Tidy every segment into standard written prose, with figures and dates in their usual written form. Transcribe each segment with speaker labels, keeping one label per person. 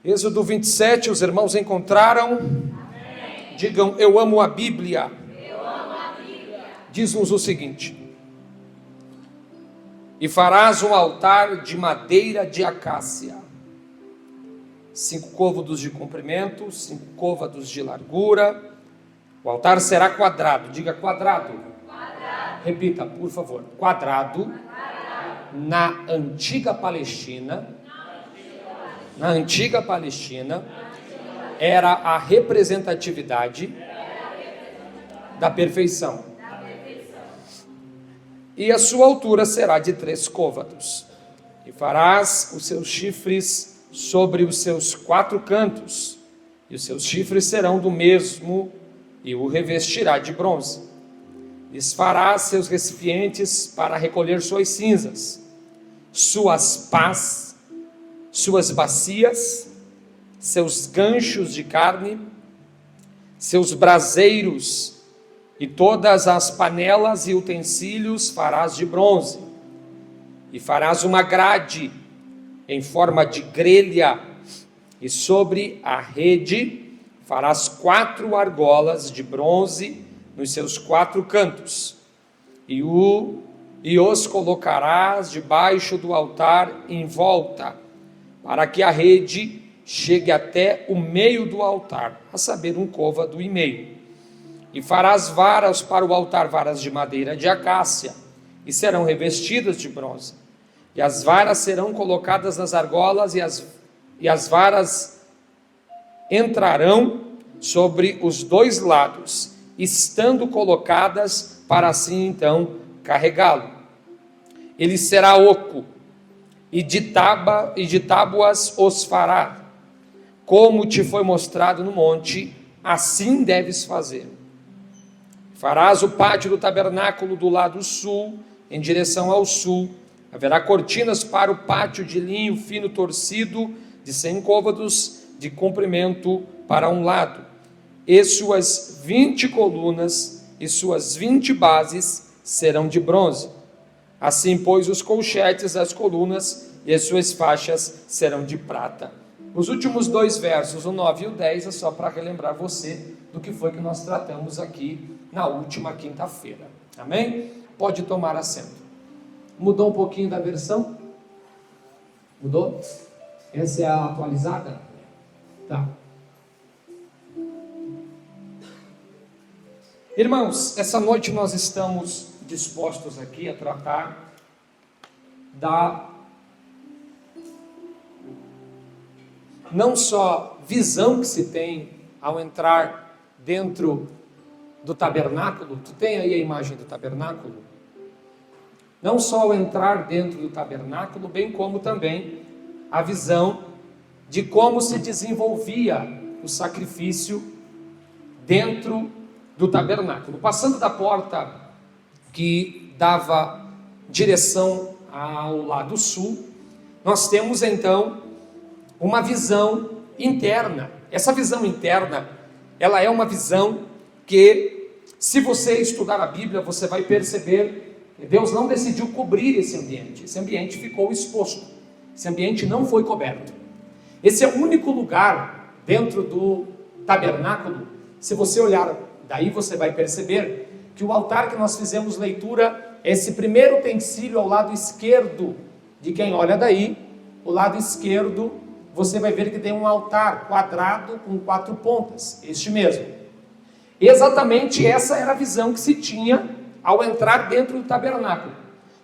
Speaker 1: Êxodo 27, os irmãos encontraram?
Speaker 2: Amém.
Speaker 1: Digam, eu amo a Bíblia.
Speaker 2: Eu amo a Bíblia.
Speaker 1: Diz-nos o seguinte: e farás um altar de madeira de acácia, 5 côvados de comprimento, 5 côvados de largura. O altar será quadrado. Diga quadrado.
Speaker 2: Quadrado.
Speaker 1: Repita, por favor. Quadrado.
Speaker 2: Quadrado.
Speaker 1: Na antiga Palestina, era a representatividade da perfeição. E a sua altura será de 3 côvados. E farás os seus chifres sobre os seus 4 cantos, e os seus chifres serão do mesmo, e o revestirá de bronze. Lhes farás seus recipientes para recolher suas cinzas, suas pás, suas bacias, seus ganchos de carne, seus braseiros, e todas as panelas e utensílios farás de bronze. E farás uma grade em forma de grelha, e sobre a rede farás 4 argolas de bronze nos seus 4 cantos, e os colocarás debaixo do altar em volta, para que a rede chegue até o meio do altar, a saber, 1 côvado e meio. E farás varas para o altar, varas de madeira de acácia, e serão revestidas de bronze. E as varas serão colocadas nas argolas, e as varas entrarão sobre os 2 lados, estando colocadas para assim então carregá-lo. Ele será oco, e de tábuas os fará, como te foi mostrado no monte, assim deves fazer. Farás o pátio do tabernáculo do lado sul, em direção ao sul. Haverá cortinas para o pátio de linho fino torcido, de 100 côvados de comprimento para um lado, e suas 20 colunas e suas 20 bases serão de bronze. Assim, pois, os colchetes das colunas e as suas faixas serão de prata. Os últimos 2 versos, o 9 e o 10, é só para relembrar você do que foi que nós tratamos aqui na última quinta-feira. Amém? Pode tomar assento. Mudou um pouquinho da versão? Mudou? Essa é a atualizada? Tá. Irmãos, essa noite nós estamos dispostos aqui a tratar da não só visão que se tem ao entrar dentro do tabernáculo. Tu tem aí a imagem do tabernáculo? Não só ao entrar dentro do tabernáculo, bem como também a visão de como se desenvolvia o sacrifício dentro do tabernáculo. Passando da porta que dava direção ao lado sul, nós temos então uma visão interna. Essa visão interna, ela é uma visão que, se você estudar a Bíblia, você vai perceber que Deus não decidiu cobrir esse ambiente ficou exposto, esse ambiente não foi coberto. Esse é o único lugar dentro do tabernáculo. Se você olhar daí, você vai perceber que o altar que nós fizemos leitura é esse primeiro utensílio ao lado esquerdo de quem olha daí. O lado esquerdo, você vai ver que tem um altar quadrado com 4 pontas, este mesmo. Exatamente essa era a visão que se tinha ao entrar dentro do tabernáculo.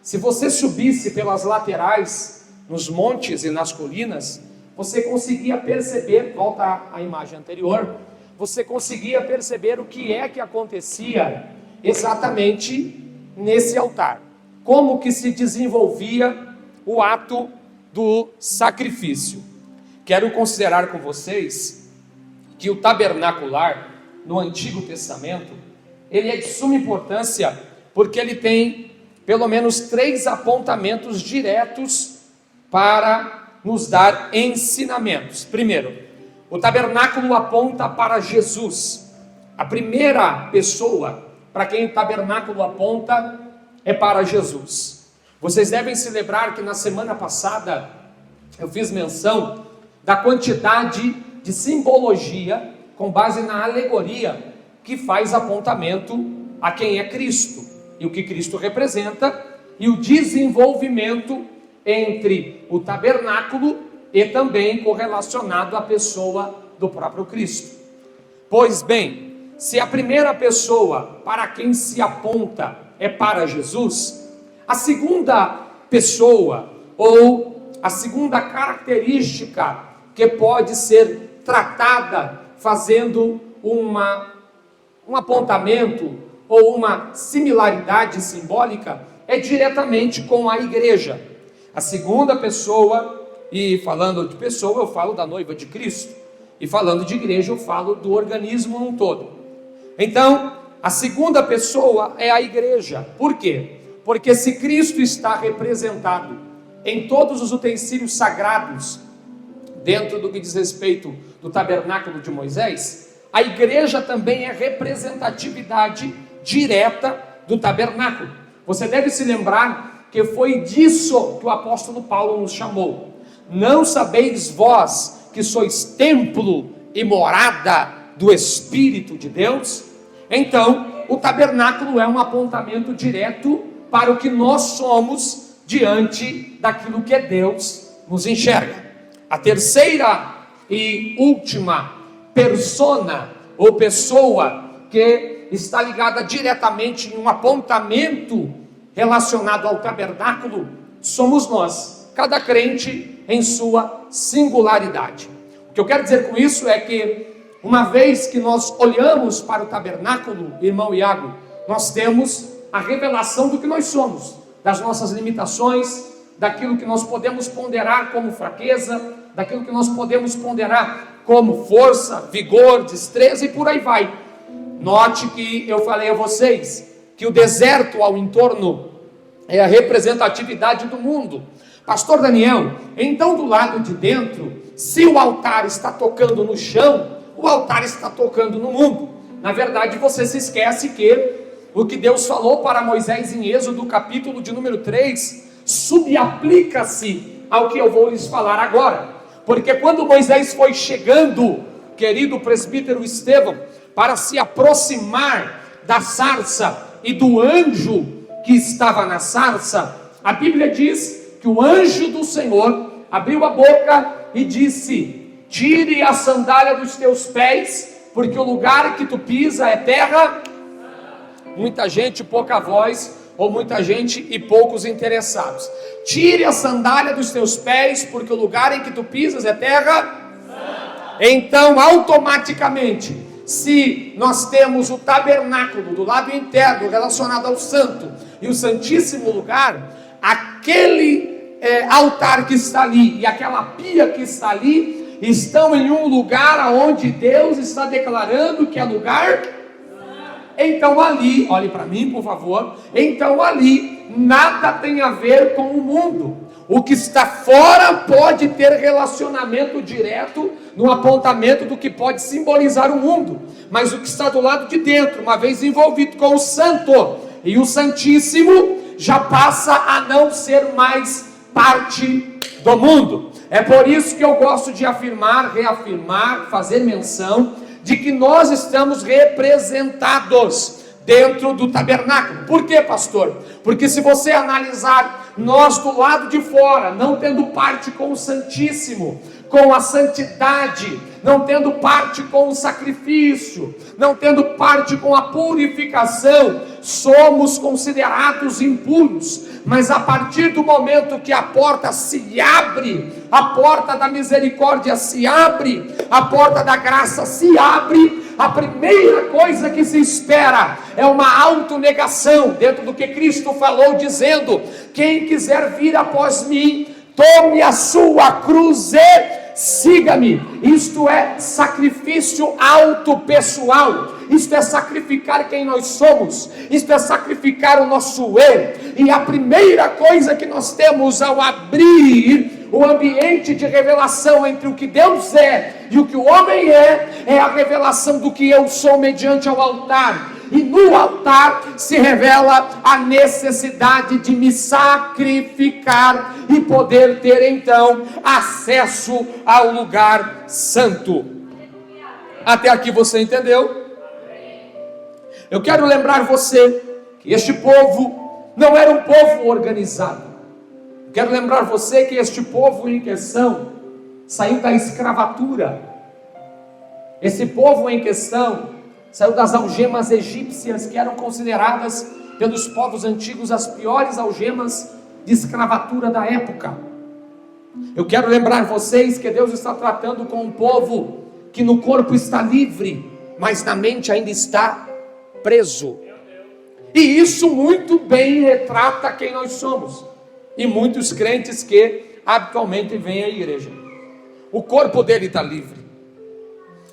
Speaker 1: Se você subisse pelas laterais, nos montes e nas colinas, você conseguia perceber, volta à imagem anterior, você conseguia perceber o que é que acontecia exatamente nesse altar. Como que se desenvolvia o ato do sacrifício. Quero considerar com vocês que o tabernacular, no Antigo Testamento, ele é de suma importância, porque ele tem pelo menos 3 apontamentos diretos para nos dar ensinamentos. Primeiro, o tabernáculo aponta para Jesus. A primeira pessoa para quem o tabernáculo aponta é para Jesus. Vocês devem se lembrar que na semana passada eu fiz menção da quantidade de simbologia com base na alegoria que faz apontamento a quem é Cristo e o que Cristo representa, e o desenvolvimento entre o tabernáculo e também correlacionado à pessoa do próprio Cristo. Pois bem, se a primeira pessoa para quem se aponta é para Jesus, a segunda pessoa ou a segunda característica que pode ser tratada fazendo um apontamento ou uma similaridade simbólica é diretamente com a igreja. A segunda pessoa, e falando de pessoa eu falo da noiva de Cristo, e falando de igreja eu falo do organismo num todo. Então, a segunda pessoa é a igreja. Por quê? Porque se Cristo está representado em todos os utensílios sagrados, dentro do que diz respeito do tabernáculo de Moisés, a igreja também é representatividade direta do tabernáculo. Você deve se lembrar que foi disso que o apóstolo Paulo nos chamou. Não sabeis vós que sois templo e morada do Espírito de Deus? Então, o tabernáculo é um apontamento direto para o que nós somos diante daquilo que Deus nos enxerga. A terceira e última persona ou pessoa que está ligada diretamente em um apontamento relacionado ao tabernáculo somos nós, cada crente em sua singularidade. O que eu quero dizer com isso é que uma vez que nós olhamos para o tabernáculo, irmão Iago, nós temos a revelação do que nós somos, das nossas limitações, daquilo que nós podemos ponderar como fraqueza, daquilo que nós podemos ponderar como força, vigor, destreza e por aí vai. Note que eu falei a vocês que o deserto ao entorno é a representatividade do mundo. Pastor Daniel, então do lado de dentro, se o altar está tocando no chão, o altar está tocando no mundo. Na verdade, você se esquece que o que Deus falou para Moisés em Êxodo, capítulo de número 3, subaplica-se ao que eu vou lhes falar agora. Porque quando Moisés foi chegando, querido presbítero Estevão, para se aproximar da sarça e do anjo que estava na sarça, a Bíblia diz que o anjo do Senhor abriu a boca e disse: tire a sandália dos teus pés, porque o lugar que tu pisa é terra. Muita gente, pouca voz, ou muita gente e poucos interessados. Tire a sandália dos teus pés, porque o lugar em que tu pisas é terra. Então, automaticamente, se nós temos o tabernáculo do lado interno relacionado ao santo e o santíssimo lugar, aquele altar que está ali e aquela pia que está ali estão em um lugar onde Deus está declarando que é lugar. Então ali, olhe para mim por favor, então ali nada tem a ver com o mundo. O que está fora pode ter relacionamento direto no apontamento do que pode simbolizar o mundo, mas o que está do lado de dentro, uma vez envolvido com o santo e o santíssimo, já passa a não ser mais parte do mundo. É por isso que eu gosto de afirmar, reafirmar, fazer menção de que nós estamos representados dentro do tabernáculo. Por quê, pastor? Porque se você analisar nós do lado de fora, não tendo parte com o Santíssimo, com a santidade, não tendo parte com o sacrifício, não tendo parte com a purificação, somos considerados impuros. Mas a partir do momento que a porta se abre, a porta da misericórdia se abre, a porta da graça se abre, a primeira coisa que se espera é uma autonegação, dentro do que Cristo falou, dizendo: quem quiser vir após mim, tome a sua cruz e siga-me. Isto é sacrifício autopessoal, isto é sacrificar quem nós somos, isto é sacrificar o nosso eu. E a primeira coisa que nós temos ao abrir o ambiente de revelação entre o que Deus é e o que o homem é a revelação do que eu sou mediante ao altar. e no altar se revela a necessidade de me sacrificar e poder ter então acesso ao lugar santo. Até aqui você entendeu? Eu quero lembrar você que este povo não era um povo organizado. Quero lembrar você que este povo em questão saiu da escravatura. Esse povo em questão saiu das algemas egípcias, que eram consideradas pelos povos antigos as piores algemas de escravatura da época. Eu quero lembrar vocês que Deus está tratando com um povo que no corpo está livre, mas na mente ainda está preso. E isso muito bem retrata quem nós somos. E muitos crentes que habitualmente vêm à igreja. O corpo dele está livre,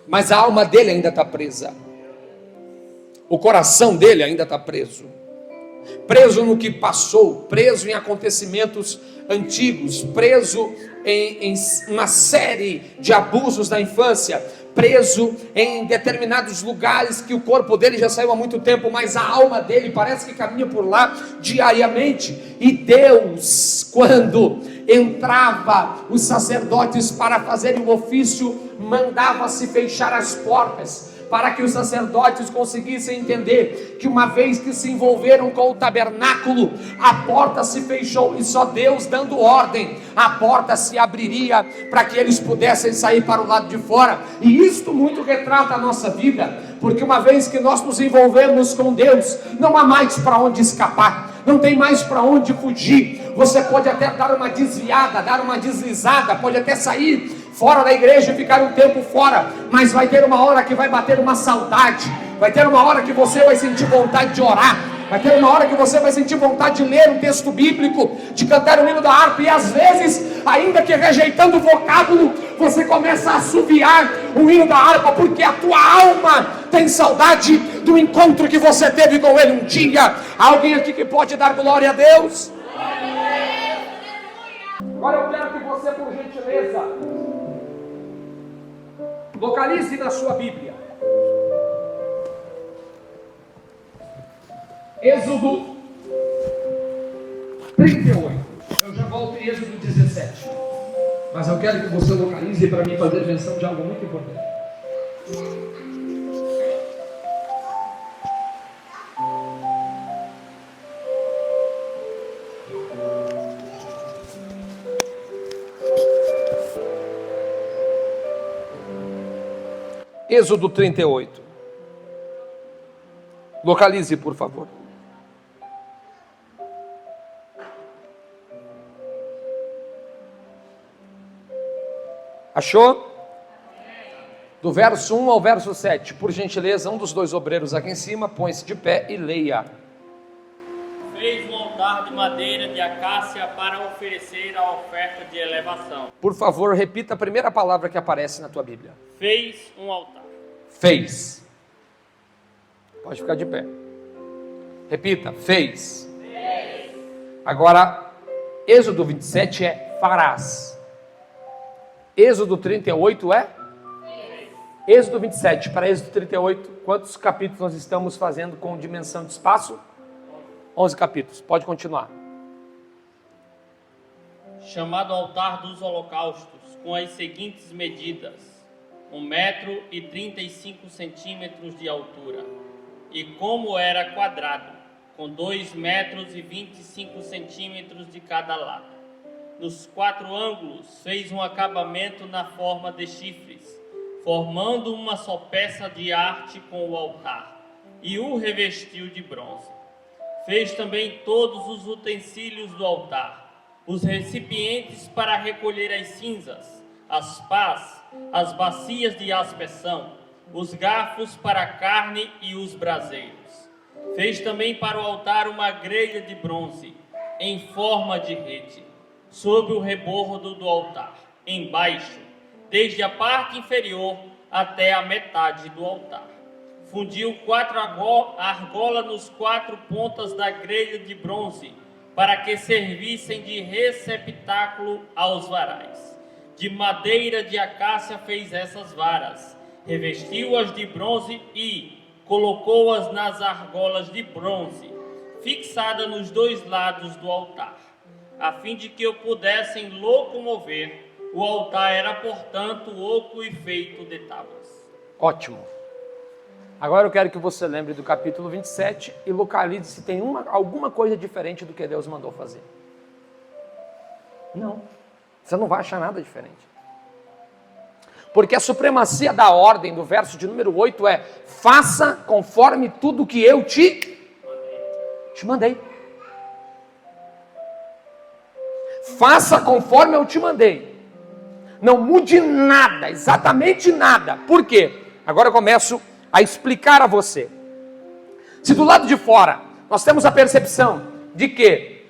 Speaker 1: mas a alma dele ainda está presa. O coração dele ainda está preso. Preso no que passou, preso em acontecimentos antigos, preso em uma série de abusos da infância, preso em determinados lugares que o corpo dele já saiu há muito tempo, mas a alma dele parece que caminha por lá diariamente. E Deus, quando entrava os sacerdotes para fazerem o ofício, mandava-se fechar as portas, para que os sacerdotes conseguissem entender que uma vez que se envolveram com o tabernáculo, a porta se fechou e só Deus dando ordem, a porta se abriria para que eles pudessem sair para o lado de fora. E isto muito retrata a nossa vida, porque uma vez que nós nos envolvemos com Deus, não há mais para onde escapar, não tem mais para onde fugir. Você pode até dar uma desviada, dar uma deslizada, pode até sair fora da igreja e ficar um tempo fora, mas vai ter uma hora que vai bater uma saudade, vai ter uma hora que você vai sentir vontade de orar, vai ter uma hora que você vai sentir vontade de ler um texto bíblico, de cantar o hino da harpa, e às vezes, ainda que rejeitando o vocábulo, você começa a assoviar o hino da harpa, porque a tua alma tem saudade do encontro que você teve com ele um dia. Alguém aqui que pode dar glória a Deus? Agora eu quero que você, por gentileza, localize na sua Bíblia Êxodo 38. Eu já volto em Êxodo 17, mas eu quero que você localize para mim fazer menção de algo muito importante. Êxodo 38. Localize, por favor. Achou? Do verso 1 ao verso 7. Por gentileza, um dos dois obreiros aqui em cima, põe-se de pé e leia.
Speaker 3: Fez um altar de madeira de acácia para oferecer a oferta de elevação.
Speaker 1: Por favor, repita a primeira palavra que aparece na tua Bíblia.
Speaker 3: Fez um altar.
Speaker 1: Fez. Pode ficar de pé. Repita, fez. Agora, Êxodo 27 é farás. Êxodo 38 é? Êxodo 27 para Êxodo 38, quantos capítulos nós estamos fazendo com dimensão de espaço? 11 capítulos, pode continuar.
Speaker 3: Chamado altar dos holocaustos, com as seguintes medidas: 1,35 metros de altura, e como era quadrado, com 2,25 metros de cada lado. Nos 4 ângulos fez um acabamento na forma de chifres, formando uma só peça de arte com o altar, e o revestiu de bronze. Fez também todos os utensílios do altar, os recipientes para recolher as cinzas, as pás, as bacias de aspersão, os garfos para a carne e os braseiros. Fez também para o altar uma grelha de bronze, em forma de rede, sobre o rebordo do altar, embaixo, desde a parte inferior até a metade do altar. Fundiu 4 argolas nos 4 pontas da grelha de bronze, para que servissem de receptáculo aos varais. De madeira de acácia fez essas varas, revestiu-as de bronze e, colocou-as nas argolas de bronze, fixadas nos 2 lados do altar, a fim de que o pudessem locomover. O altar era, portanto, oco e feito de tábuas.
Speaker 1: Ótimo. Agora eu quero que você lembre do capítulo 27 e localize se tem alguma coisa diferente do que Deus mandou fazer. Não. Você não vai achar nada diferente. Porque a supremacia da ordem do verso de número 8 é: faça conforme tudo que eu te mandei. Faça conforme eu te mandei. Não mude nada, exatamente nada. Por quê? Agora eu começo a explicar a você. Se do lado de fora nós temos a percepção de que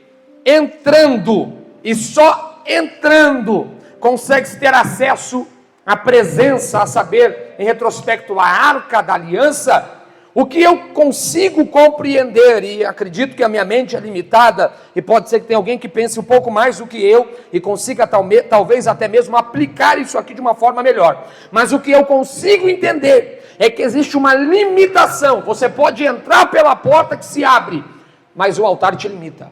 Speaker 1: entrando e só entrando consegue-se ter acesso à presença, a saber, em retrospecto, a arca da aliança, o que eu consigo compreender, e acredito que a minha mente é limitada, e pode ser que tenha alguém que pense um pouco mais do que eu, e consiga talvez até mesmo aplicar isso aqui de uma forma melhor, mas o que eu consigo entender é que existe uma limitação. Você pode entrar pela porta que se abre, mas o altar te limita.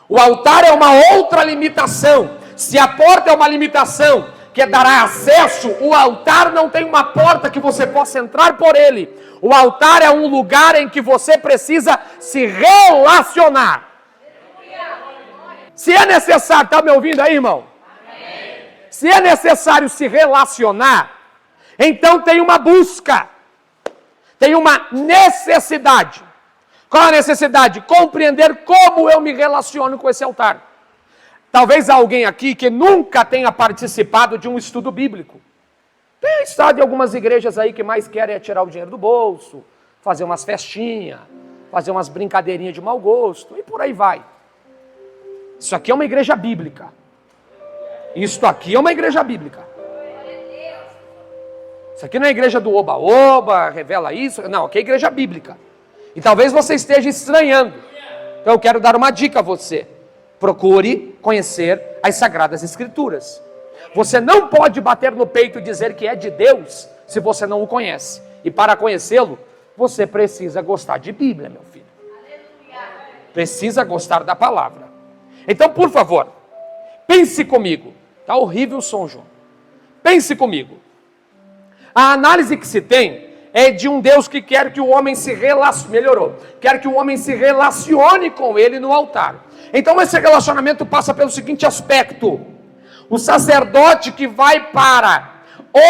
Speaker 1: O altar é uma outra limitação. Se a porta é uma limitação que dará acesso, o altar não tem uma porta que você possa entrar por ele. O altar é um lugar em que você precisa se relacionar. Se é necessário, está me ouvindo aí, irmão? Se é necessário se relacionar, então tem uma busca, tem uma necessidade. Qual a necessidade? Compreender como eu me relaciono com esse altar. Talvez alguém aqui que nunca tenha participado de um estudo bíblico. Tem estado em algumas igrejas aí que mais querem é tirar o dinheiro do bolso, fazer umas festinhas, fazer umas brincadeirinhas de mau gosto, e por aí vai. Isso aqui é uma igreja bíblica. Isto aqui é uma igreja bíblica. Isso aqui não é igreja do oba-oba, revela isso. Não, aqui é igreja bíblica. E talvez você esteja estranhando. Então eu quero dar uma dica a você. Procure conhecer as Sagradas Escrituras. Você não pode bater no peito e dizer que é de Deus se você não o conhece. E para conhecê-lo, você precisa gostar de Bíblia, meu filho. Precisa gostar da palavra. Então, por favor, pense comigo. Está horrível o som, João. Pense comigo. A análise que se tem é de um Deus que quer que o homem se relacione, quer que o homem se relacione com ele no altar. Então esse relacionamento passa pelo seguinte aspecto: o sacerdote que vai para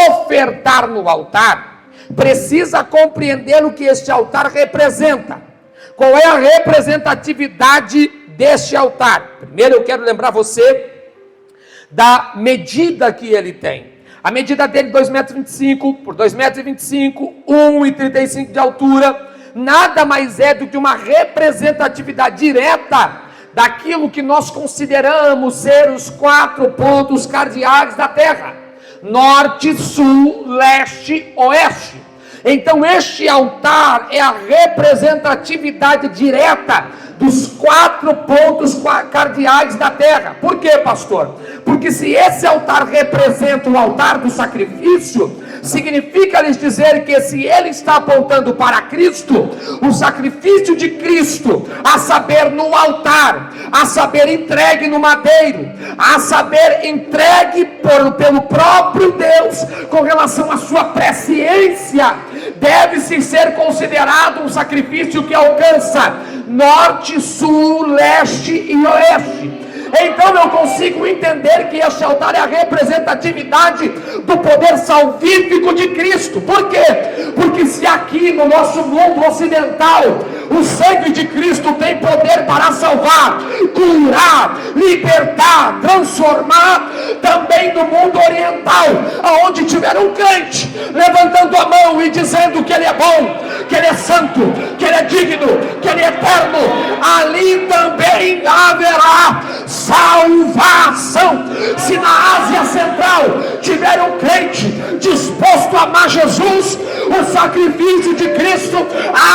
Speaker 1: ofertar no altar precisa compreender o que este altar representa. Qual é a representatividade deste altar? Primeiro eu quero lembrar você da medida que ele tem. A medida dele, 2,25 m por 2,25 m, 1,35 m de altura, nada mais é do que uma representatividade direta daquilo que nós consideramos ser os 4 pontos cardeais da Terra: norte, sul, leste, oeste. Então este altar é a representatividade direta dos 4 pontos cardeais da terra. Por quê, pastor? Porque se esse altar representa o altar do sacrifício, significa lhes dizer que se ele está apontando para Cristo, o sacrifício de Cristo, a saber no altar, a saber entregue no madeiro, a saber entregue pelo próprio Deus com relação à sua presciência, deve-se ser considerado um sacrifício que alcança norte, sul, leste e oeste. Então eu consigo entender que este altar é a representatividade do poder salvífico de Cristo. Por quê? Porque se aqui no nosso mundo ocidental o sangue de Cristo tem poder para salvar, curar, libertar, transformar, também no mundo oriental, aonde tiver um crente levantando a mão e dizendo que ele é bom, que ele é santo, que ele é digno, que ele é eterno, ali também haverá salvação. Se na Ásia Central tiver um crente disposto a amar Jesus, o sacrifício de Cristo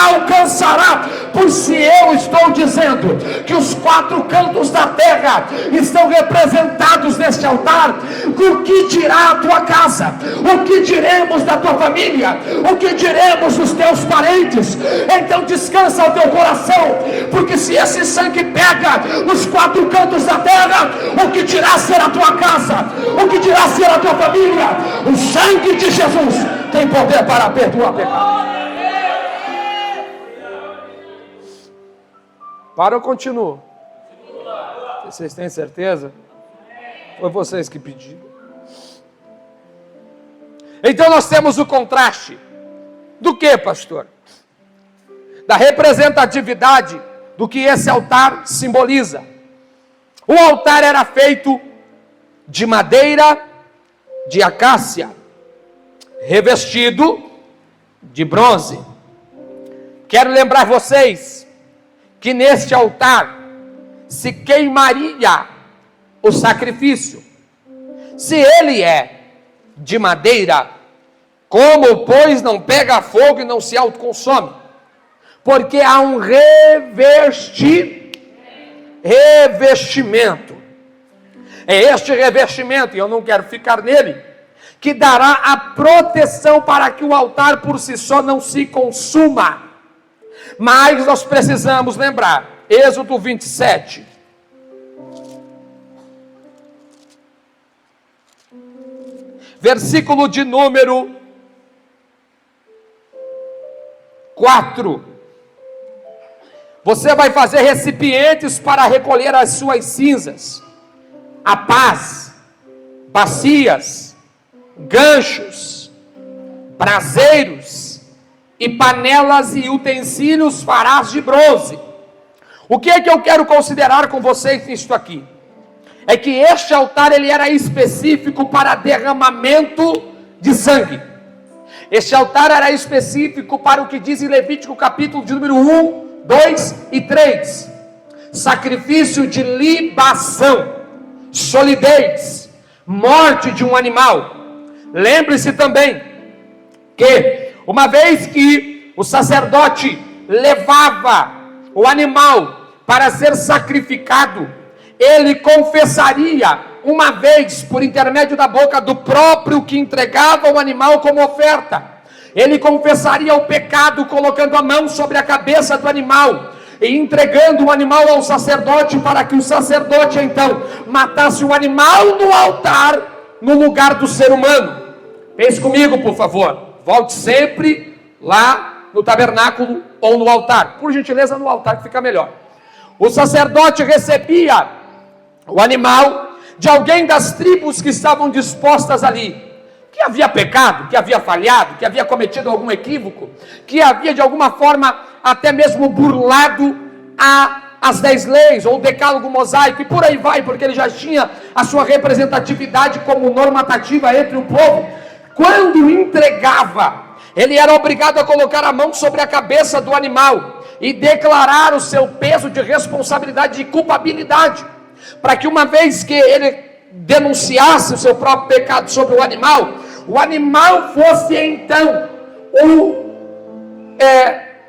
Speaker 1: alcançará. Por se eu estou dizendo que os 4 cantos da terra estão representados neste altar, o que dirá a tua casa? O que diremos da tua família? O que diremos dos teus parentes? Então descansa o teu coração, porque se esse sangue pega nos 4 cantos da terra, o que dirá ser a tua casa? O que dirá ser a tua família? O sangue de Jesus tem poder para perdoar pecado. Para ou continuo? Vocês têm certeza? Foi vocês que pediram. Então nós temos o contraste. Do que, pastor? Da representatividade do que esse altar simboliza. O altar era feito de madeira de acácia, revestido de bronze. Quero lembrar vocês que neste altar se queimaria o sacrifício. Se ele é de madeira, como, pois, não pega fogo e não se autoconsome? Porque há um revestimento. É este revestimento, e eu não quero ficar nele, que dará a proteção para que o altar por si só não se consuma. Mas nós precisamos lembrar, Êxodo 27. Versículo de número 4. Você vai fazer recipientes para recolher as suas cinzas, a paz, bacias, ganchos, braseiros e panelas e utensílios farás de bronze. O que é que eu quero considerar com vocês nisto aqui? É que este altar ele era específico para derramamento de sangue. Este altar era específico para o que diz em Levítico capítulo de número 1, 2 e 3. Sacrifício de libação, solidez, morte de um animal. Lembre-se também que uma vez que o sacerdote levava o animal para ser sacrificado, ele confessaria uma vez por intermédio da boca do próprio que entregava o animal como oferta. Ele confessaria o pecado colocando a mão sobre a cabeça do animal e entregando o animal ao sacerdote, para que o sacerdote então matasse o animal no altar, no lugar do ser humano. Pense comigo, por favor. Volte sempre lá no tabernáculo ou no altar. Por gentileza, no altar que fica melhor. O sacerdote recebia o animal de alguém das tribos que estavam dispostas ali, que havia pecado, que havia falhado, que havia cometido algum equívoco, que havia de alguma forma até mesmo burlado as 10 leis, ou o decálogo mosaico, e por aí vai, porque ele já tinha a sua representatividade como normatativa entre o povo. Quando entregava, ele era obrigado a colocar a mão sobre a cabeça do animal e declarar o seu peso de responsabilidade e culpabilidade, para que uma vez que ele denunciasse o seu próprio pecado sobre o animal fosse então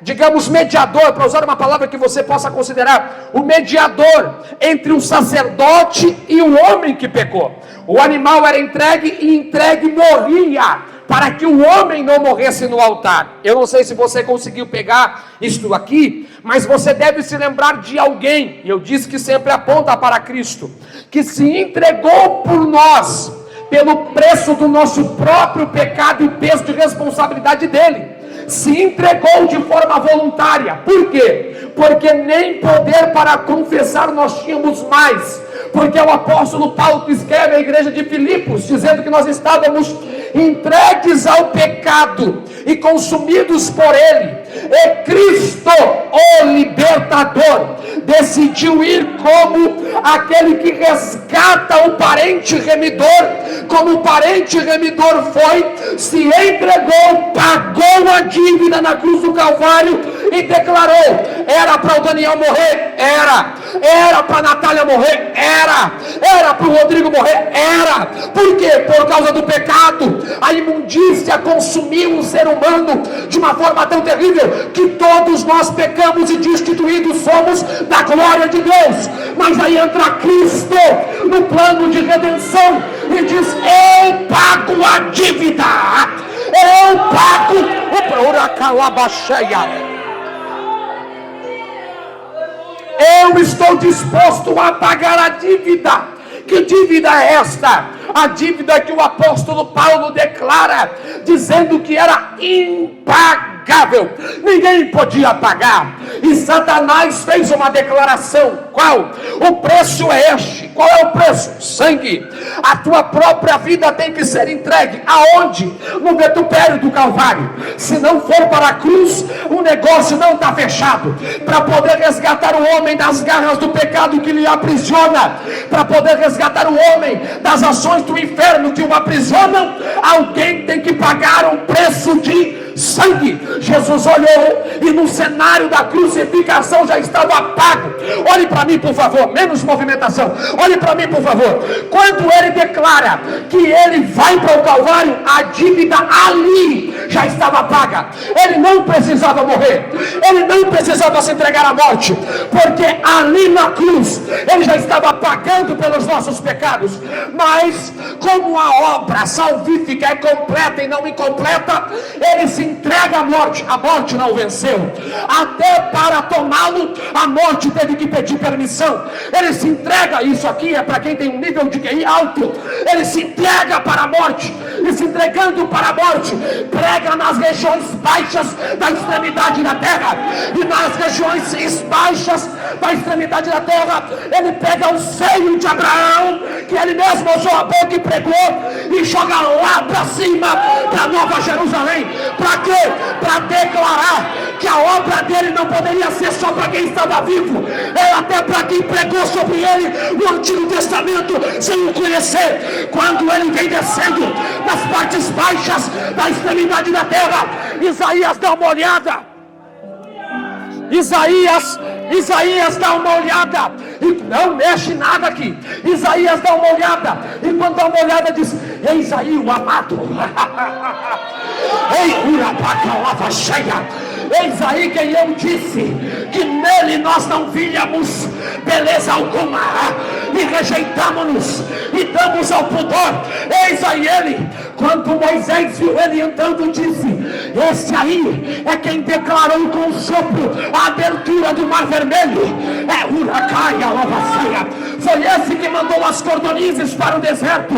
Speaker 1: digamos, mediador, para usar uma palavra que você possa considerar, o mediador entre o sacerdote e o homem que pecou. O animal era entregue e entregue morria, para que o homem não morresse no altar. Eu não sei se você conseguiu pegar isto aqui, mas você deve se lembrar de alguém, e eu disse que sempre aponta para Cristo, que se entregou por nós, pelo preço do nosso próprio pecado e peso de responsabilidade dele. Se entregou de forma voluntária. Por quê? Porque nem poder para confessar nós tínhamos mais. Porque o apóstolo Paulo escreve à igreja de Filipos, dizendo que nós estávamos entregues ao pecado e consumidos por ele. E Cristo, o libertador, decidiu ir como aquele que resgata o parente remidor. Como o parente remidor foi, se entregou, pagou a dívida na cruz do Calvário e declarou: era para o Daniel morrer? Era para a Natália morrer? Era para o Rodrigo morrer? Era. Por quê? Por causa do pecado. a imundícia consumiu o ser humano de uma forma tão terrível, que todos nós pecamos e destituídos somos da glória de Deus. Mas aí entra Cristo no plano de redenção e diz: eu pago a dívida, eu pago o Uracalabaxeia. Eu estou disposto a pagar a dívida. Que dívida é esta? A dívida que o apóstolo Paulo declara, dizendo que era impagável, ninguém podia pagar. E Satanás fez uma declaração: qual? O preço é este. Qual é o preço? Sangue. A tua própria vida tem que ser entregue. Aonde? No vitupério do Calvário. Se não for para a cruz, o negócio não está fechado. Para poder resgatar o homem das garras do pecado que lhe aprisiona, para poder resgatar o homem das ações do inferno que o aprisionam, alguém tem que pagar um preço de sangue. Jesus olhou e no cenário da crucificação já estava pago. Olhe para mim, por favor, menos movimentação. Olhe para mim, por favor. Quando ele declara que ele vai para o Calvário, a dívida ali já estava paga. Ele não precisava morrer, ele não precisava se entregar à morte, porque ali na cruz ele já estava pagando pelos nossos pecados. Mas como a obra salvífica é completa e não incompleta, ele se entrega à morte. A morte não o venceu. Até para tomá-lo, a morte teve que pedir permissão. Ele se entrega. Isso aqui é para quem tem um nível de QI alto. Ele se entrega para a morte, e se entregando para a morte, prega nas regiões baixas da extremidade da terra. E nas regiões baixas da extremidade da terra, ele pega o seio de Abraão, que ele mesmo usou a boca e pregou, e joga lá para cima, para Nova Jerusalém. Para quê? Para declarar que a obra dele não poderia ser só para quem estava vivo, é até para quem pregou sobre ele no Antigo Testamento sem o conhecer. Quando ele vem descendo nas partes baixas da extremidade da terra, Isaías dá uma olhada. Isaías dá uma olhada e não mexe nada aqui. Isaías dá uma olhada, e quando dá uma olhada diz: eis aí o amado. Ei, Urabacalava cheia. Eis aí quem eu disse que nele nós não víamos beleza alguma, e rejeitamos-nos e damos ao pudor. Eis aí ele. Quando Moisés viu ele andando, disse: esse aí é quem declarou com o sopro a abertura do mar vermelho. É Uracaia Lavaceia. Foi esse que mandou as cordonizes para o deserto.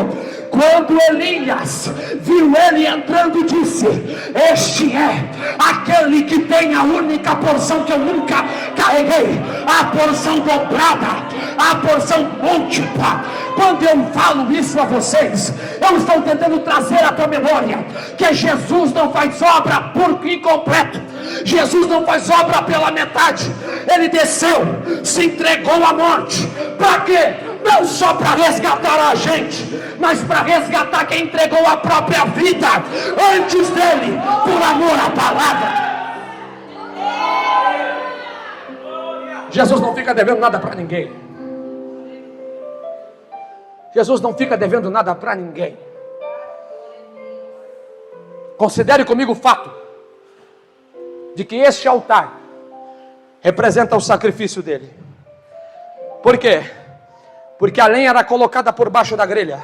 Speaker 1: Quando Elias viu ele entrando, disse: este é aquele que tem a única porção que eu nunca carreguei, a porção dobrada, a porção múltipla. Quando eu falo isso a vocês, eu estou tentando trazer à tua memória que Jesus não faz obra por incompleto. Jesus não faz obra pela metade. Ele desceu, se entregou à morte. Para quê? Não só para resgatar a gente, mas para resgatar quem entregou a própria vida antes dele, por amor à palavra. Jesus não fica devendo nada para ninguém. Jesus não fica devendo nada para ninguém. Considere comigo o fato de que este altar representa o sacrifício dele. Por quê? Porque a lenha era colocada por baixo da grelha,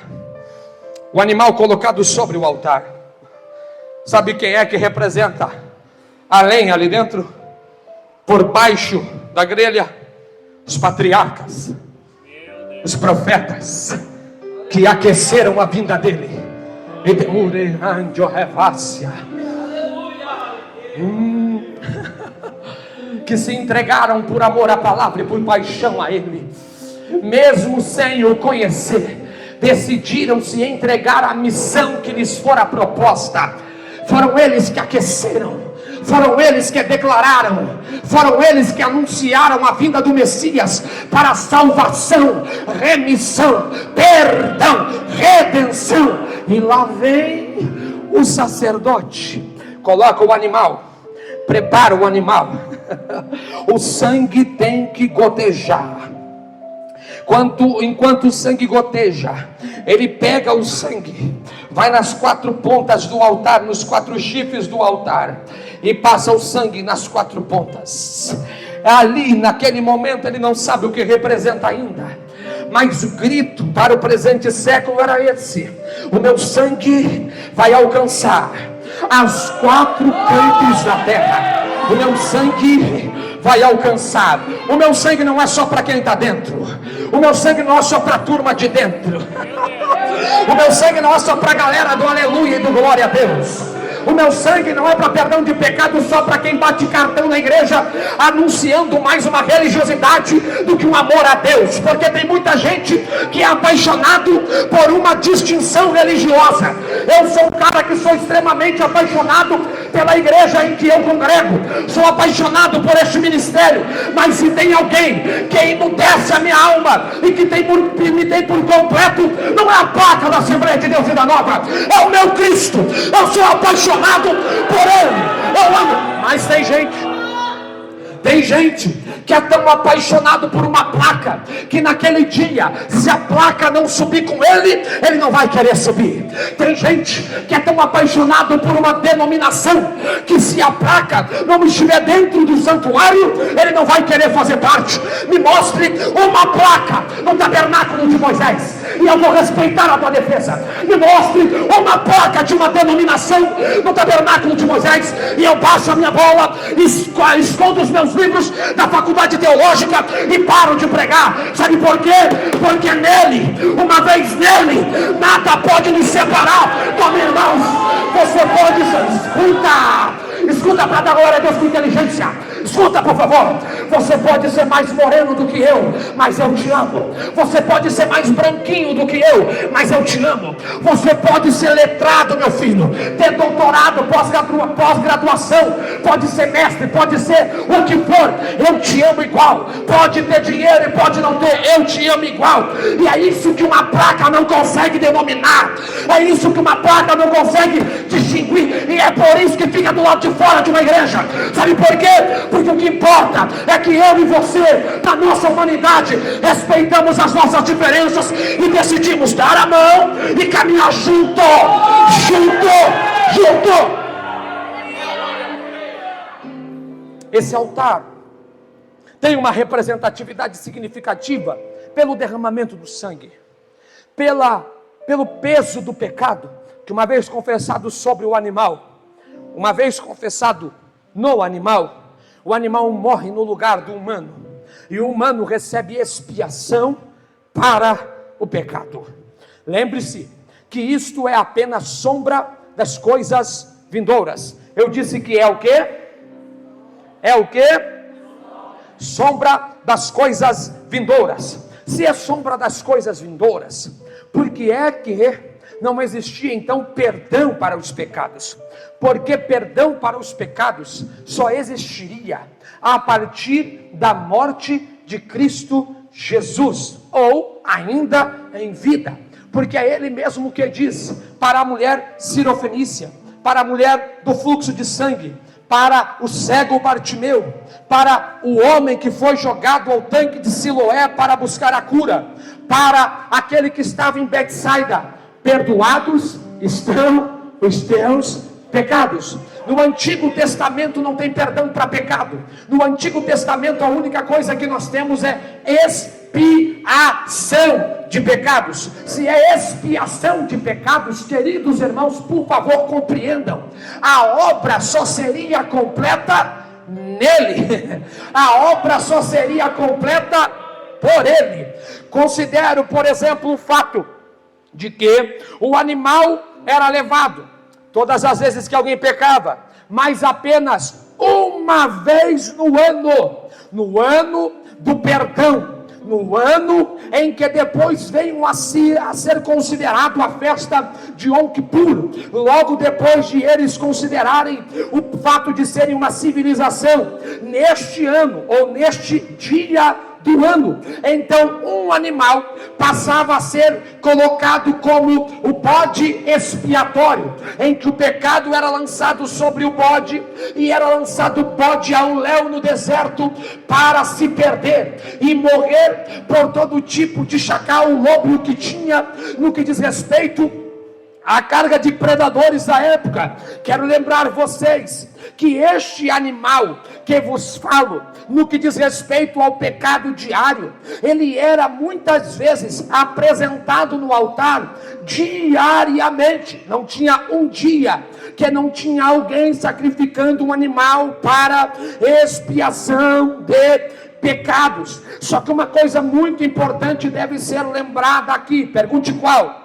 Speaker 1: o animal colocado sobre o altar. Sabe quem é que representa a lenha ali dentro? Por baixo da grelha, os patriarcas, os profetas, que aqueceram a vinda dele. Que se entregaram por amor à palavra e por paixão a ele. Mesmo sem o conhecer, decidiram se entregar à missão que lhes fora proposta. Foram eles que aqueceram, foram eles que declararam, foram eles que anunciaram a vinda do Messias para salvação, remissão, perdão, redenção. E lá vem o sacerdote, coloca o animal, prepara o animal. O sangue tem que gotejar. Enquanto o sangue goteja, ele pega o sangue, vai nas 4 pontas do altar, nos 4 chifres do altar, e passa o sangue nas 4 pontas. Ali, naquele momento, ele não sabe o que representa ainda, mas o grito para o presente século era esse: o meu sangue vai alcançar as 4 cantos da terra. O meu sangue vai alcançar. O meu sangue não é só para quem está dentro. O meu sangue não é só para a turma de dentro. O meu sangue não é só para a galera do aleluia e do glória a Deus. O meu sangue não é para perdão de pecado só para quem bate cartão na igreja anunciando mais uma religiosidade do que um amor a Deus, porque tem muita gente que é apaixonado por uma distinção religiosa. Eu sou um cara que sou extremamente apaixonado pela igreja em que eu congrego, sou apaixonado por este ministério, mas se tem alguém que emudece a minha alma e que me tem por completo, não é a placa da Assembleia de Deus Vida Nova, é o meu Cristo. Eu sou apaixonado por ele, eu amo. Mas tem gente que é tão apaixonado por uma placa, que naquele dia, se a placa não subir com ele, ele não vai querer subir. Tem gente que é tão apaixonado por uma denominação, que se a placa não estiver dentro do santuário, ele não vai querer fazer parte. Me mostre uma placa no tabernáculo de Moisés, e eu vou respeitar a tua defesa. Me mostre uma placa de uma denominação no tabernáculo de Moisés, e eu baixo a minha bola, escondo os meus livros da faculdade teológica e paro de pregar. Sabe por quê? Porque nele, uma vez nele, nada pode nos separar. Tome, irmãos, você pode escuta para dar glória a Deus com inteligência. Escuta, por favor. Você pode ser mais moreno do que eu, mas eu te amo. Você pode ser mais branquinho do que eu, mas eu te amo. Você pode ser letrado, meu filho, ter doutorado, pós-graduação, pode ser mestre, pode ser o que for, eu te amo igual. Pode ter dinheiro e pode não ter, eu te amo igual. E é isso que uma placa não consegue denominar, é isso que uma placa não consegue distinguir, e é por isso que fica do lado de fora de uma igreja. Sabe por quê? Porque o que importa é que eu e você, na nossa humanidade, respeitamos as nossas diferenças e decidimos dar a mão e caminhar junto. Esse altar tem uma representatividade significativa pelo derramamento do sangue, pelo peso do pecado, que uma vez confessado sobre o animal, uma vez confessado no animal, o animal morre no lugar do humano, e o humano recebe expiação para o pecado. Lembre-se que isto é apenas sombra das coisas vindouras. Eu disse que é o quê? É o quê? Sombra das coisas vindouras. Se é sombra das coisas vindouras, por que é que não existia então perdão para os pecados? Porque perdão para os pecados só existiria a partir da morte de Cristo Jesus, ou ainda em vida, porque é ele mesmo que diz para a mulher sirofenícia, para a mulher do fluxo de sangue, para o cego Bartimeu, para o homem que foi jogado ao tanque de Siloé para buscar a cura, para aquele que estava em Betsaida: perdoados estão os teus pecados. No Antigo Testamento não tem perdão para pecado. No Antigo Testamento a única coisa que nós temos é expiação de pecados. Se é expiação de pecados, queridos irmãos, por favor compreendam, a obra só seria completa nele. A obra só seria completa por ele. Considero, por exemplo, o fato de que o animal era levado todas as vezes que alguém pecava, mas apenas uma vez no ano do perdão, no ano em que depois veio a ser considerado a festa de Yom Kippur, logo depois de eles considerarem o fato de serem uma civilização, neste ano, ou neste dia do ano, então um animal passava a ser colocado como o bode expiatório, em que o pecado era lançado sobre o bode, e era lançado o bode ao léu no deserto para se perder e morrer por todo tipo de chacal, lobo que tinha no que diz respeito a carga de predadores da época. Quero lembrar vocês que este animal que vos falo, no que diz respeito ao pecado diário, ele era muitas vezes apresentado no altar diariamente. Não tinha um dia que não tinha alguém sacrificando um animal para expiação de pecados. Só que uma coisa muito importante deve ser lembrada aqui. Pergunte qual?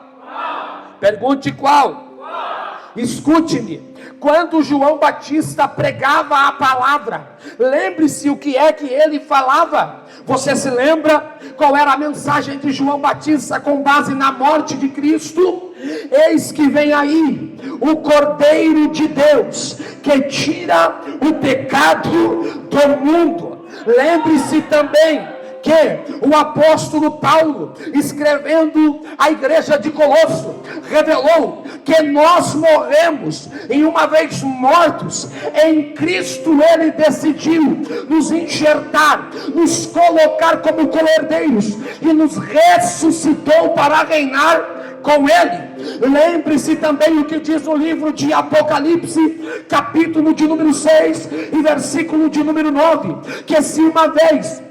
Speaker 1: Pergunte qual? Escute-me. Quando João Batista pregava a palavra, lembre-se o que é que ele falava. Você se lembra qual era a mensagem de João Batista com base na morte de Cristo? Eis que vem aí o Cordeiro de Deus, que tira o pecado do mundo. Lembre-se também que o apóstolo Paulo, escrevendo à igreja de Colosso, revelou que nós morremos, e uma vez mortos em Cristo, ele decidiu nos enxertar, nos colocar como cordeiros, e nos ressuscitou para reinar com ele. Lembre-se também o que diz no livro de Apocalipse, capítulo de número 6 e versículo de número 9, que se uma vez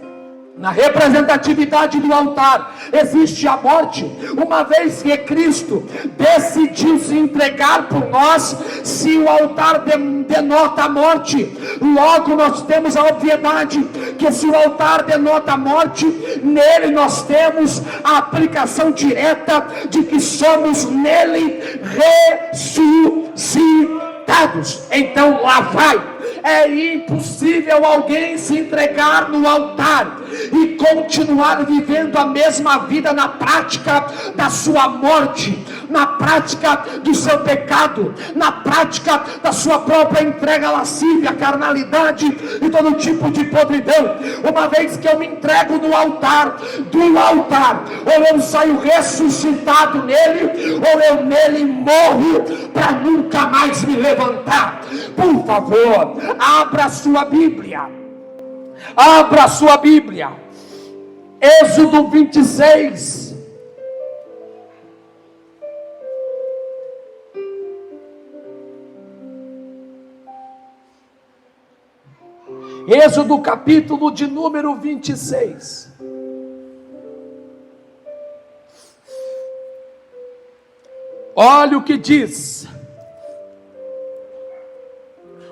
Speaker 1: na representatividade do altar existe a morte, uma vez que Cristo decidiu se entregar por nós, se o altar denota a morte, logo nós temos a obviedade que se o altar denota a morte, nele nós temos a aplicação direta de que somos nele ressuscitados. Então lá vai. É impossível alguém se entregar no altar e continuar vivendo a mesma vida na prática da sua morte, na prática do seu pecado, na prática da sua própria entrega à lascívia, carnalidade e todo tipo de podridão. Uma vez que eu me entrego no altar, do altar, ou eu saio ressuscitado nele, ou eu nele morro para nunca mais me levantar. Por favor, abra a sua Bíblia. Abra a sua Bíblia. Êxodo 26. Êxodo capítulo de número 26. Olha o que diz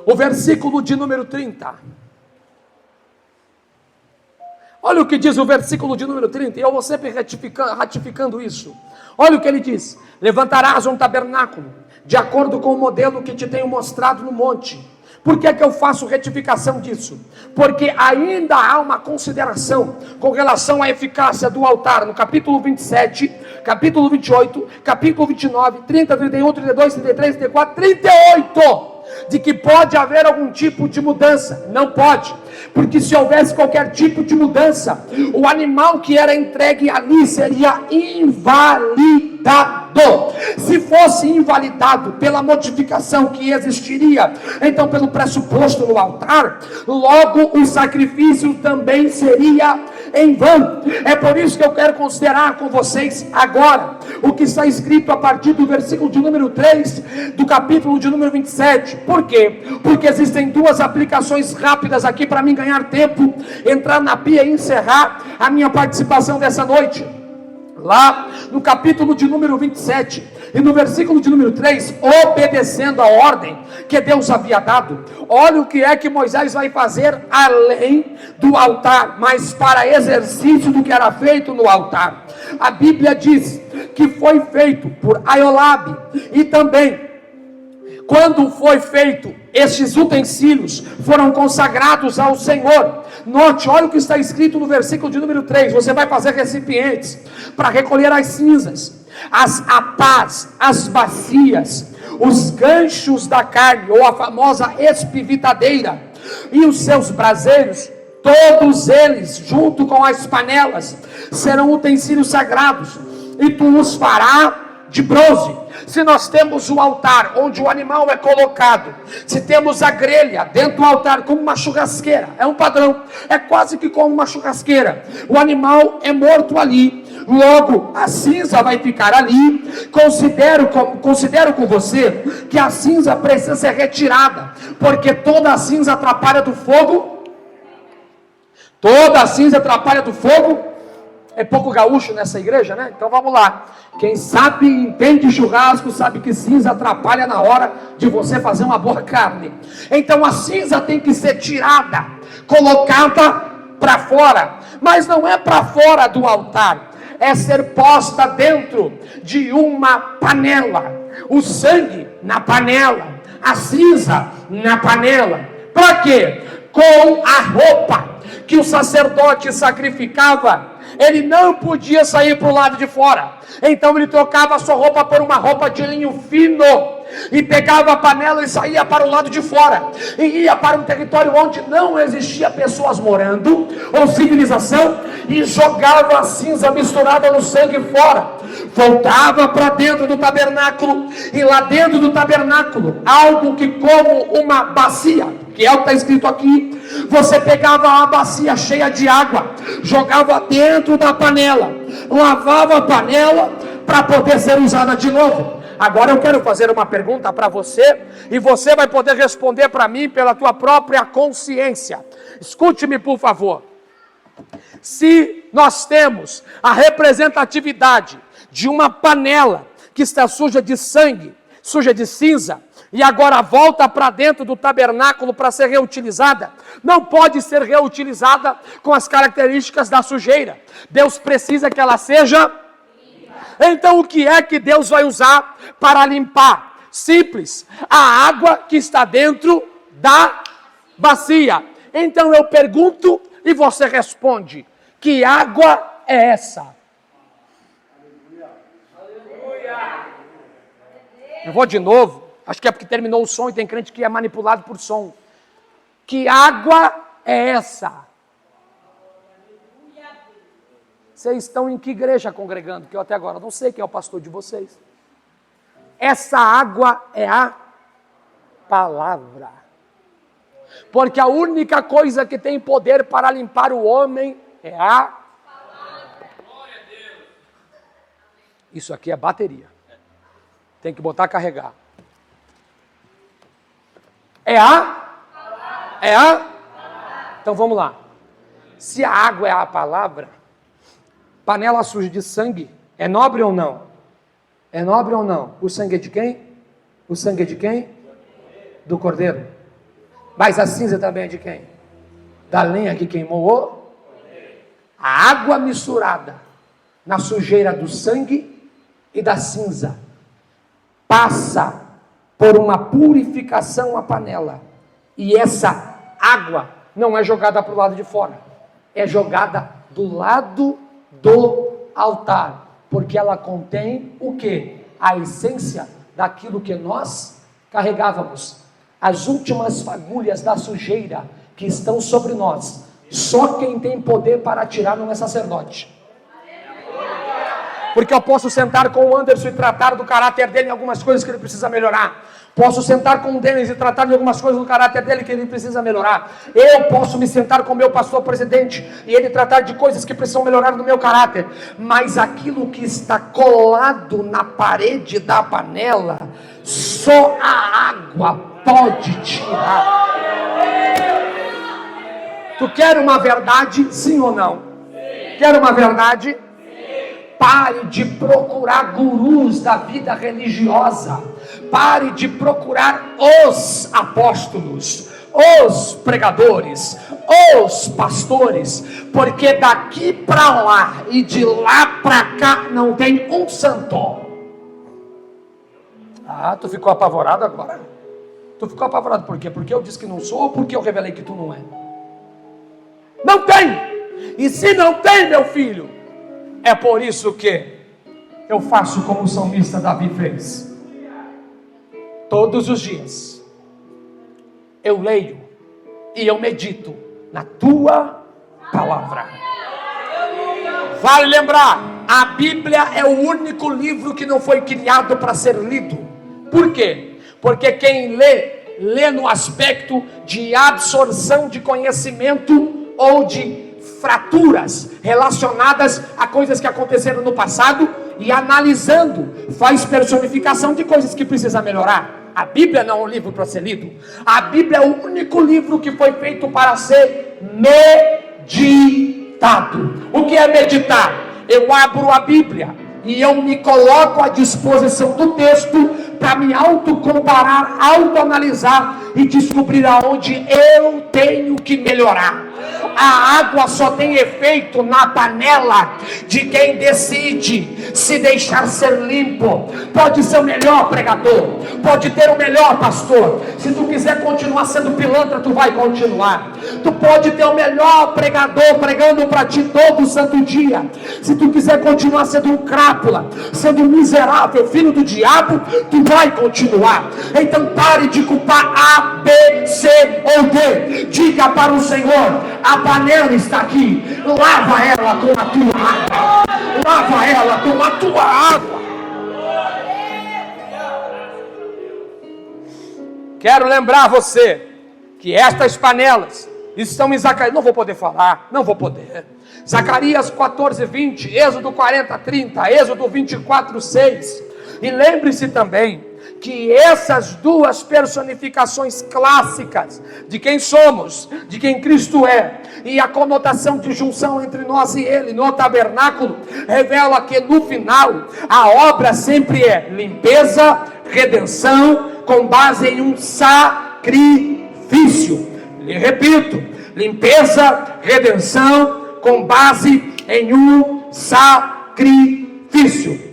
Speaker 1: o versículo de número 30. Olha o que diz o versículo de número 30, e eu vou sempre ratificando isso. Olha o que ele diz: levantarás um tabernáculo, de acordo com o modelo que te tenho mostrado no monte. Por que eu faço retificação disso? Porque ainda há uma consideração com relação à eficácia do altar, no capítulo 27, capítulo 28, capítulo 29, 30, 31, 32, 33, 34, 38, de que pode haver algum tipo de mudança. Não pode, porque se houvesse qualquer tipo de mudança, o animal que era entregue ali seria invalidado. Se fosse invalidado pela modificação que existiria, então pelo pressuposto no altar, logo o sacrifício também seria em vão. É por isso que eu quero considerar com vocês agora o que está escrito a partir do versículo de número 3 do capítulo de número 27. Por quê? Porque existem duas aplicações rápidas aqui para mim ganhar tempo, entrar na pia e encerrar a minha participação dessa noite. Lá no capítulo de número 27 e no versículo de número 3, obedecendo a ordem que Deus havia dado, olha o que é que Moisés vai fazer além do altar, mas para exercício do que era feito no altar. A Bíblia diz que foi feito por Aiolabe, e também quando foi feito, estes utensílios foram consagrados ao Senhor. Note, olha o que está escrito no versículo de número 3. Você vai fazer recipientes para recolher as cinzas, as apás, as bacias, os ganchos da carne, ou a famosa espivitadeira, e os seus braseiros. Todos eles, junto com as panelas, serão utensílios sagrados, e tu os farás de bronze. Se nós temos o altar onde o animal é colocado, se temos a grelha dentro do altar como uma churrasqueira, é um padrão, é quase que como uma churrasqueira, o animal é morto ali, Logo, a cinza vai ficar ali. Considero com você que a cinza precisa ser retirada, porque toda a cinza atrapalha do fogo. Toda a cinza atrapalha do fogo. É pouco gaúcho nessa igreja, né? Então vamos lá. Quem sabe, entende churrasco, sabe que cinza atrapalha na hora de você fazer uma boa carne. Então a cinza tem que ser tirada, colocada para fora. Mas não é para fora do altar, é ser posta dentro de uma panela. O sangue na panela, a cinza na panela. Para quê? Com a roupa que o sacerdote sacrificava, ele não podia sair para o lado de fora. Então ele trocava a sua roupa por uma roupa de linho fino, e pegava a panela e saía para o lado de fora, e ia para um território onde não existia pessoas morando, ou civilização, e jogava a cinza misturada no sangue fora. Voltava para dentro do tabernáculo, e lá dentro do tabernáculo, algo que como uma bacia, que é o que está escrito aqui, você pegava uma bacia cheia de água, jogava dentro da panela, lavava a panela para poder ser usada de novo. Agora eu quero fazer uma pergunta para você, e você vai poder responder para mim pela tua própria consciência. Escute-me, por favor. Se nós temos a representatividade de uma panela que está suja de sangue, suja de cinza, e agora volta para dentro do tabernáculo para ser reutilizada, não pode ser reutilizada com as características da sujeira. Deus precisa que ela seja. Então o que é que Deus vai usar para limpar? Simples, a água que está dentro da bacia. Então eu pergunto e você responde: que água é essa? Eu vou de novo, acho que é porque terminou o som e tem crente que é manipulado por som. Que água é essa? Vocês estão em que igreja congregando? Que eu até agora não sei quem é o pastor de vocês. Essa água é a palavra. Porque a única coisa que tem poder para limpar o homem é a palavra. Isso aqui é bateria. Tem que botar a carregar. É a? Então vamos lá. Se a água é a palavra, panela suja de sangue, é nobre ou não? É nobre ou não? O sangue é de quem? O sangue é de quem? Do cordeiro. Mas a cinza também é de quem? Da lenha que queimou. A água misturada na sujeira do sangue e da cinza passa por uma purificação a panela. E essa água não é jogada para o lado de fora, é jogada do lado do altar, porque ela contém o quê? A essência daquilo que nós carregávamos. As últimas fagulhas da sujeira que estão sobre nós, só quem tem poder para tirar não é sacerdote. Porque eu posso sentar com o Anderson e tratar do caráter dele em algumas coisas que ele precisa melhorar. Posso sentar com o Denis e tratar de algumas coisas do caráter dele que ele precisa melhorar. Eu posso me sentar com o meu pastor presidente e ele tratar de coisas que precisam melhorar no meu caráter. Mas aquilo que está colado na parede da panela, só a água pode tirar. Tu quer uma verdade, sim ou não? Quer uma verdade? Pare de procurar gurus da vida religiosa. Pare de procurar os apóstolos, os pregadores, os pastores, porque daqui para lá e de lá para cá não tem um santo. Ah, tu ficou apavorado agora? Tu ficou apavorado por quê? Porque eu disse que não sou ou porque eu revelei que tu não é? Não tem! E se não tem, meu filho, é por isso que eu faço como o salmista Davi fez. Todos os dias eu leio e eu medito na tua palavra. Vale lembrar, a Bíblia é o único livro que não foi criado para ser lido. Por quê? Porque quem lê no aspecto de absorção de conhecimento ou de
Speaker 4: fraturas relacionadas a coisas que aconteceram no passado e analisando, faz personificação de coisas que precisa melhorar. A Bíblia não é um livro para ser lido. A Bíblia é o único livro que foi feito para ser meditado. O que é meditar? Eu abro a Bíblia e eu me coloco à disposição do texto para me autocomparar, autoanalisar e descobrir aonde eu tenho que melhorar. A água só tem efeito na panela de quem decide se deixar ser limpo. Pode ser o melhor pregador, pode ter o melhor pastor. Se tu quiser continuar sendo pilantra, tu vai continuar. Tu pode ter o melhor pregador pregando para ti todo santo dia. Se tu quiser continuar sendo um crápula, sendo um miserável filho do diabo, tu vai continuar. Então pare de culpar A, B, C ou D. Diga para o Senhor: a panela está aqui, lava ela com a tua água, lava ela com a tua água.
Speaker 1: Quero lembrar você que estas panelas estão em Zacarias. Não vou poder falar, não vou poder. Zacarias 14, 20, Êxodo 40, 30, Êxodo 24, 6. E lembre-se também que essas duas personificações clássicas de quem somos, de quem Cristo é, e a conotação de junção entre nós e Ele no tabernáculo, revela que no final a obra sempre é limpeza, redenção, com base em um sacrifício. E repito, limpeza, redenção, com base em um sacrifício.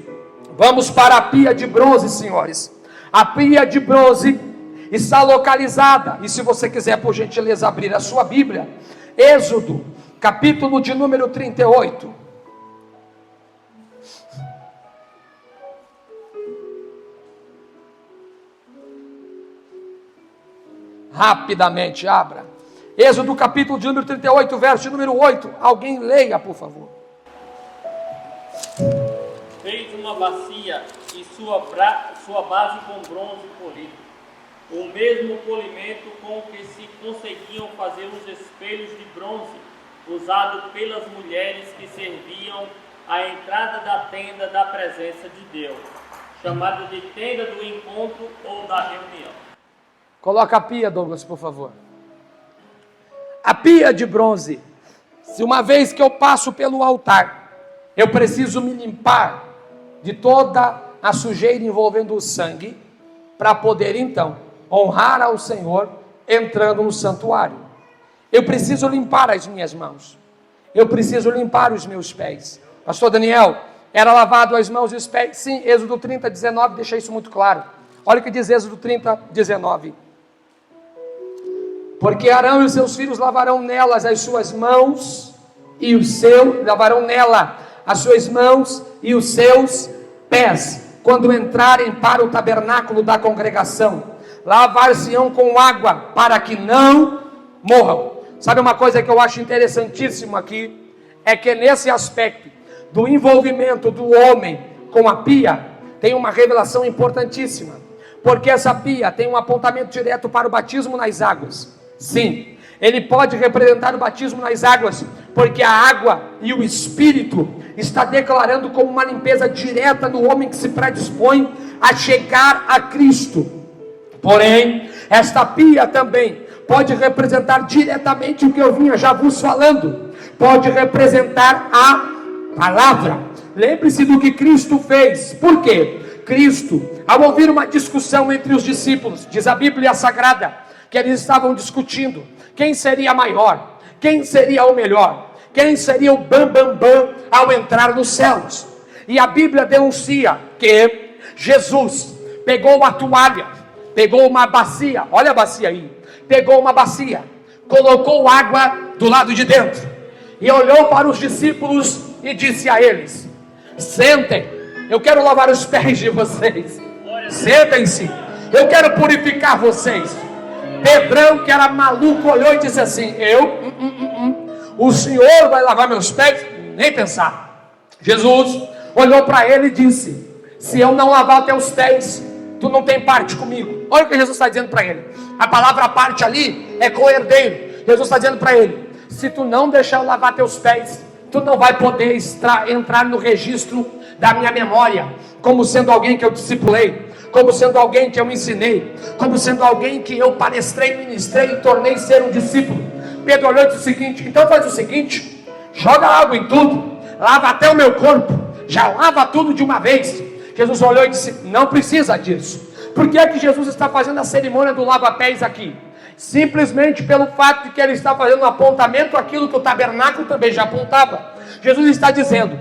Speaker 1: Vamos para a pia de bronze, senhores. A pia de bronze está localizada, e se você quiser por gentileza abrir a sua Bíblia, Êxodo, capítulo de número 38. Rapidamente abra. Êxodo, capítulo de número 38, verso de número 8. Alguém leia, por favor.
Speaker 3: Fez uma bacia e sua base com bronze polido, o mesmo polimento com que se conseguiam fazer os espelhos de bronze usado pelas mulheres que serviam à entrada da tenda da presença de Deus, chamada de tenda do encontro ou da reunião.
Speaker 1: Coloca a pia, Douglas, por favor. A pia de bronze. Se uma vez que eu passo pelo altar, eu preciso me limpar de toda a sujeira envolvendo o sangue, para poder então honrar ao Senhor entrando no santuário. Eu preciso limpar as minhas mãos, eu preciso limpar os meus pés. Pastor Daniel, era lavado as mãos e os pés? Sim, Êxodo 30, 19 deixa isso muito claro. Olha o que diz Êxodo 30, 19. Porque Arão e os seus filhos lavarão nelas as suas mãos e lavarão nela as suas mãos e os seus pés, quando entrarem para o tabernáculo da congregação. Lavar-se-ão com água, para que não morram. Sabe uma coisa que eu acho interessantíssimo aqui? É que nesse aspecto do envolvimento do homem com a pia, tem uma revelação importantíssima. Porque essa pia tem um apontamento direto para o batismo nas águas. Sim, ele pode representar o batismo nas águas, porque a água e o Espírito está declarando como uma limpeza direta no homem que se predispõe a chegar a Cristo. Porém, esta pia também pode representar diretamente o que eu vinha já vos falando. Pode representar a palavra. Lembre-se do que Cristo fez. Por quê? Cristo, ao ouvir uma discussão entre os discípulos, diz a Bíblia Sagrada, que eles estavam discutindo quem seria maior, quem seria o melhor, quem seria o bam ao entrar nos céus. E a Bíblia denuncia que Jesus pegou a toalha, pegou uma bacia, olha a bacia aí, pegou uma bacia, colocou água do lado de dentro, e olhou para os discípulos e disse a eles: sentem, eu quero lavar os pés de vocês, sentem-se, eu quero purificar vocês. Pedrão, que era maluco, olhou e disse assim: o Senhor vai lavar meus pés? Nem pensar. Jesus olhou para ele e disse: se eu não lavar teus pés, tu não tem parte comigo. Olha o que Jesus está dizendo para ele. A palavra parte ali é co-herdeiro. Jesus está dizendo para ele:
Speaker 4: Se tu não deixar eu lavar teus pés, tu não vai poder entrar no registro da minha memória, como sendo alguém que eu discipulei, como sendo alguém que eu ensinei, como sendo alguém que eu palestrei, ministrei e tornei ser um discípulo. Pedro olhou e disse o seguinte: então faz o seguinte, joga água em tudo, lava até o meu corpo, já lava tudo de uma vez. Jesus olhou e disse: não precisa disso. Por que é que Jesus está fazendo a cerimônia do lava-pés aqui? Simplesmente pelo fato de que ele está fazendo um apontamento àquilo que o tabernáculo também já apontava. Jesus está dizendo: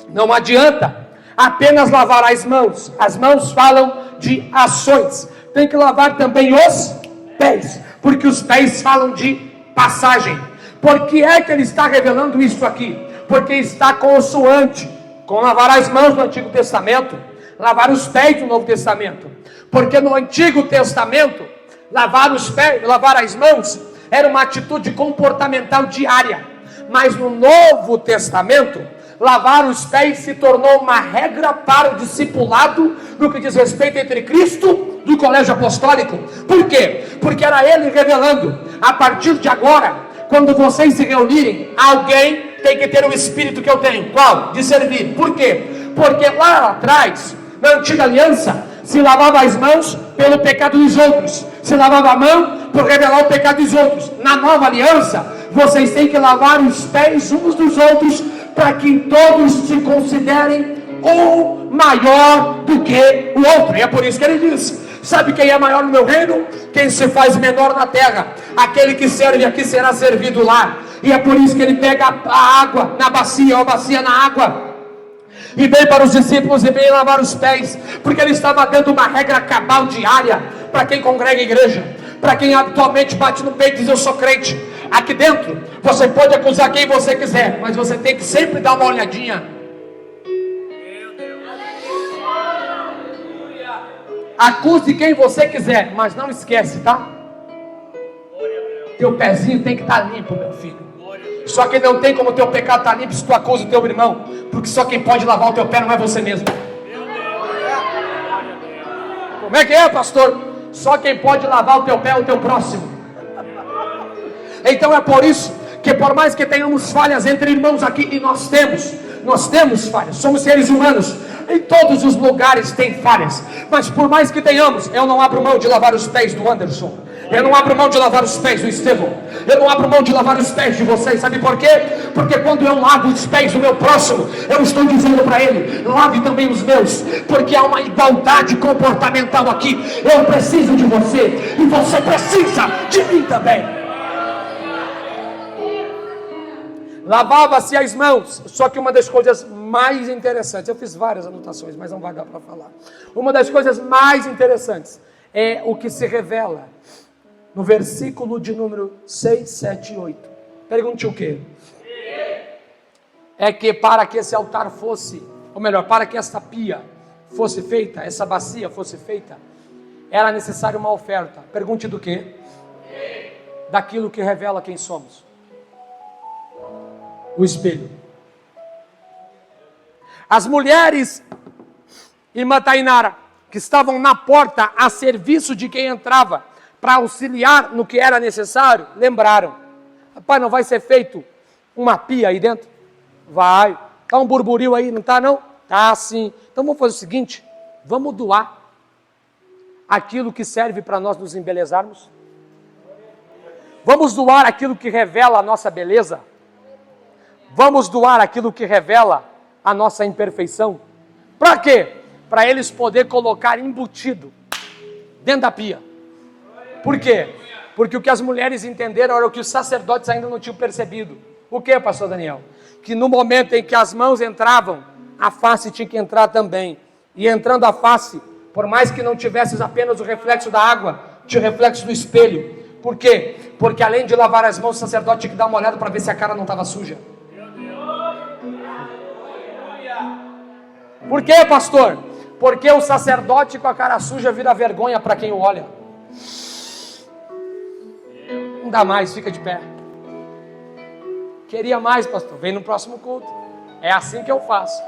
Speaker 4: não adianta apenas lavar as mãos falam de ações, tem que lavar também os pés, porque os pés falam de passagem. Por que é que ele está revelando isso aqui? Porque está consoante com lavar as mãos no Antigo Testamento, lavar os pés no Novo Testamento. Porque no Antigo Testamento, lavar os pés, lavar as mãos, era uma atitude comportamental diária. Mas no Novo Testamento, lavar os pés se tornou uma regra para o discipulado no que diz respeito entre Cristo do colégio apostólico. Por quê? Porque era ele revelando: a partir de agora, quando vocês se reunirem, alguém tem que ter o espírito que eu tenho. Qual? De servir. Por quê? Porque lá atrás, na antiga aliança, se lavava as mãos pelo pecado dos outros, se lavava a mão por revelar o pecado dos outros. Na nova aliança, vocês têm que lavar os pés uns dos outros, para que todos se considerem um maior do que o outro. E é por isso que ele diz: sabe quem é maior no meu reino? Quem se faz menor na terra. Aquele que serve aqui será servido lá. E é por isso que ele pega a água na bacia, ou a bacia na água, e vem para os discípulos e vem lavar os pés, porque ele estava dando uma regra cabal diária para quem congrega a igreja, para quem habitualmente bate no peito e diz: eu sou crente. Aqui dentro, você pode acusar quem você quiser, mas você tem que sempre dar uma olhadinha. Acuse quem você quiser, mas não esquece, tá? Teu pezinho tem que estar limpo, meu filho. Só que não tem como teu pecado estar limpo se tu acusa o teu irmão, porque só quem pode lavar o teu pé não é você mesmo. Como é que é, pastor? Só quem pode lavar o teu pé é o teu próximo. Então é por isso que, por mais que tenhamos falhas entre irmãos aqui, e nós temos falhas, somos seres humanos, em todos os lugares tem falhas, mas por mais que tenhamos, eu não abro mão de lavar os pés do Anderson, eu não abro mão de lavar os pés do Estevão, eu não abro mão de lavar os pés de vocês. Sabe por quê? Porque quando eu lavo os pés do meu próximo, eu estou dizendo para ele: lave também os meus, porque há uma igualdade comportamental aqui. Eu preciso de você e você precisa de mim também. Lavava-se as mãos. Só que uma das coisas mais interessantes, eu fiz várias anotações, mas não vai dar para falar. Uma das coisas mais interessantes é o que se revela no versículo de número 6, 7 e 8. Pergunte o quê? É que para que esse altar fosse, ou melhor, para que esta pia fosse feita, essa bacia fosse feita, era necessário uma oferta. Pergunte do quê? Daquilo que revela quem somos. O espelho. As mulheres em Matainara, que estavam na porta a serviço de quem entrava, para auxiliar no que era necessário, lembraram: rapaz, não vai ser feito uma pia aí dentro? Vai. Está um burburinho aí, não está não? Tá sim. Então vamos fazer o seguinte: vamos doar aquilo que serve para nós nos embelezarmos. Vamos doar aquilo que revela a nossa beleza. Vamos doar aquilo que revela a nossa imperfeição. Para quê? Para eles poderem colocar embutido dentro da pia. Por quê? Porque o que as mulheres entenderam era o que os sacerdotes ainda não tinham percebido. O que, pastor Daniel? Que no momento em que as mãos entravam, a face tinha que entrar também. E entrando a face, por mais que não tivesse apenas o reflexo da água, tinha o reflexo do espelho. Por quê? Porque além de lavar as mãos, o sacerdote tinha que dar uma olhada para ver se a cara não estava suja. Por quê, pastor? Porque o sacerdote com a cara suja vira vergonha para quem o olha. Não dá mais, fica de pé. Queria mais, pastor? Vem no próximo culto. É assim que eu faço.